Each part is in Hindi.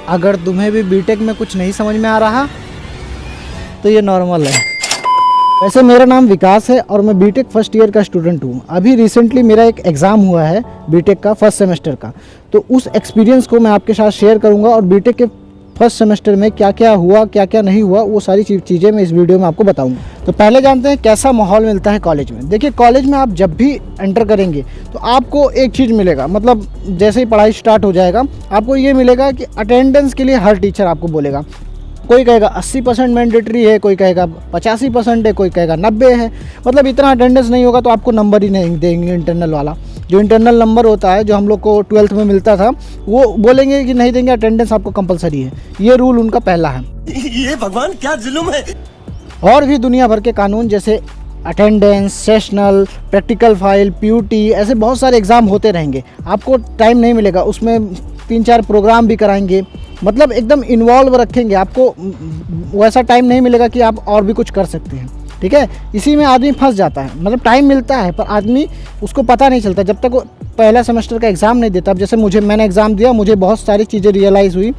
अगर तुम्हें भी बीटेक में कुछ नहीं समझ में आ रहा तो ये नॉर्मल है। वैसे मेरा नाम विकास है और मैं बीटेक फर्स्ट ईयर का स्टूडेंट हूँ। अभी रिसेंटली मेरा एक एग्ज़ाम हुआ है बीटेक का फर्स्ट सेमेस्टर का, तो उस एक्सपीरियंस को मैं आपके साथ शेयर करूँगा और बीटेक के फर्स्ट सेमेस्टर में क्या क्या हुआ क्या क्या नहीं हुआ वो सारी चीज़ें मैं इस वीडियो में आपको बताऊंगा। तो पहले जानते हैं कैसा माहौल मिलता है कॉलेज में। देखिए, कॉलेज में आप जब भी एंटर करेंगे तो आपको एक चीज़ मिलेगा, मतलब जैसे ही पढ़ाई स्टार्ट हो जाएगा आपको ये मिलेगा कि अटेंडेंस के लिए हर टीचर आपको बोलेगा। कोई कहेगा 80% मैंडेटरी है, कोई कहेगा 85% है, कोई कहेगा 90 है। मतलब इतना अटेंडेंस नहीं होगा तो आपको नंबर ही नहीं देंगे। इंटरनल वाला जो इंटरनल नंबर होता है जो हम लोग को 12th में मिलता था वो बोलेंगे कि नहीं देंगे, अटेंडेंस आपको कंपलसरी है। ये रूल उनका पहला है। ये भगवान क्या जुल्म है। और भी दुनिया भर के कानून जैसे attendance, sessional, practical file, PUT, ऐसे बहुत सारे एग्ज़ाम होते रहेंगे। आपको टाइम नहीं मिलेगा, उसमें 3-4 प्रोग्राम भी कराएंगे, मतलब एकदम इन्वॉल्व रखेंगे आपको। वैसा टाइम नहीं मिलेगा कि आप और भी कुछ कर सकते हैं। ठीक है, इसी में आदमी फंस जाता है। मतलब टाइम मिलता है पर आदमी उसको पता नहीं चलता जब तक वो पहला सेमेस्टर का एग्ज़ाम नहीं देता। अब जैसे मैंने एग्ज़ाम दिया, मुझे बहुत सारी चीज़ें रियलाइज़ हुई,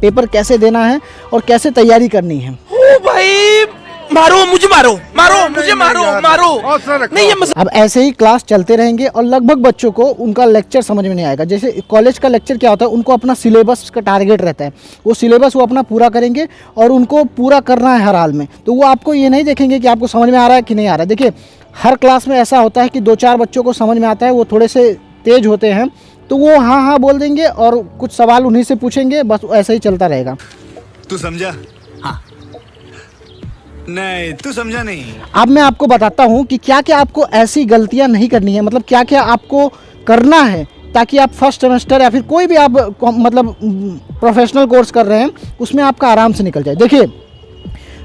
पेपर कैसे देना है और कैसे तैयारी करनी है। ओ भाई, मारो मुझे, मारो मुझे, मारो नहीं। अब ऐसे ही क्लास चलते रहेंगे और लगभग बच्चों को उनका लेक्चर समझ में नहीं आएगा। जैसे कॉलेज का लेक्चर क्या होता है, उनको अपना सिलेबस का टारगेट रहता है, वो सिलेबस वो अपना पूरा करेंगे और उनको पूरा करना है हर हाल में। तो वो आपको ये नहीं देखेंगे कि आपको समझ में आ रहा है कि नहीं आ रहा है। देखिए, हर क्लास में ऐसा होता है कि 2-4 बच्चों को समझ में आता है, वो थोड़े से तेज होते हैं तो वो हाँ हाँ बोल देंगे और कुछ सवाल उन्हीं से पूछेंगे, बस ऐसे ही चलता रहेगा। तू समझा? हाँ। नहीं, तू समझा नहीं। अब मैं आपको बताता हूँ कि क्या क्या आपको ऐसी गलतियाँ नहीं करनी है, मतलब क्या क्या आपको करना है ताकि आप फर्स्ट सेमेस्टर या फिर कोई भी आप मतलब प्रोफेशनल कोर्स कर रहे हैं उसमें आपका आराम से निकल जाए। देखिए,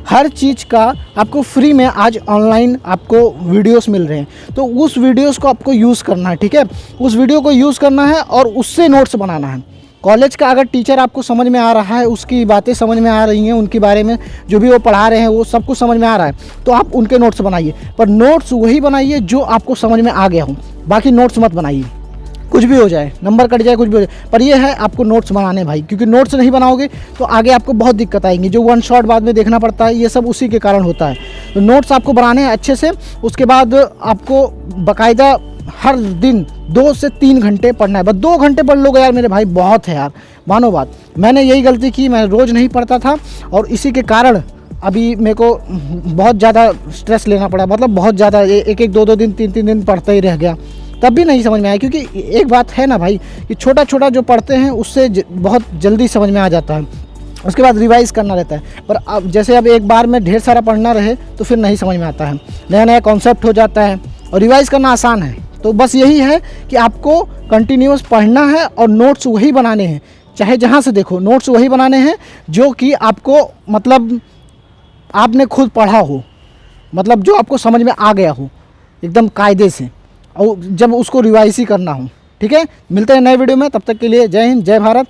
हर चीज़ का आपको फ्री में आज ऑनलाइन आपको वीडियोस मिल रहे हैं, तो उस वीडियोस को आपको यूज़ करना है। ठीक है, उस वीडियो को यूज़ करना है और उससे नोट्स बनाना है। कॉलेज का अगर टीचर आपको समझ में आ रहा है, उसकी बातें समझ में आ रही हैं, उनके बारे में जो भी वो पढ़ा रहे हैं वो सब कुछ समझ में आ रहा है, तो आप उनके नोट्स बनाइए। पर नोट्स वही बनाइए जो आपको समझ में आ गया हो, बाकी नोट्स मत बनाइए। कुछ भी हो जाए, नंबर कट जाए, कुछ भी हो जाए, पर ये है आपको नोट्स बनाने भाई, क्योंकि नोट्स नहीं बनाओगे तो आगे आपको बहुत दिक्कत आएंगी। जो 1 शॉट बाद में देखना पड़ता है, ये सब उसी के कारण होता है। तो नोट्स आपको बनाने हैं अच्छे से। उसके बाद आपको बाकायदा हर दिन 2 से 3 घंटे पढ़ना है। बस 2 घंटे पढ़ लोगे यार मेरे भाई, बहुत है यार, मानो बात। मैंने यही गलती की, मैं रोज़ नहीं पढ़ता था और इसी के कारण अभी मेरे को बहुत ज़्यादा स्ट्रेस लेना पड़ा। मतलब बहुत ज़्यादा, 1-1, 2-2 दिन, 3-3 दिन पढ़ता ही रह गया, तब भी नहीं समझ में आया। क्योंकि एक बात है ना भाई कि छोटा छोटा जो पढ़ते हैं उससे बहुत जल्दी समझ में आ जाता है, उसके बाद रिवाइज़ करना रहता है। पर अब जैसे अब एक बार में ढेर सारा पढ़ना रहे तो फिर नहीं समझ में आता है, नया नया कॉन्सेप्ट हो जाता है और रिवाइज़ करना आसान है। तो बस यही है कि आपको कंटिन्यूअस पढ़ना है और नोट्स वही बनाने हैं, चाहे जहाँ से देखो नोट्स वही बनाने हैं जो कि आपको मतलब आपने खुद पढ़ा हो, मतलब जो आपको समझ में आ गया हो एकदम कायदे से, और जब उसको रिवाइज ही करना हो। ठीक है, मिलते हैं नए वीडियो में, तब तक के लिए जय हिंद, जय भारत।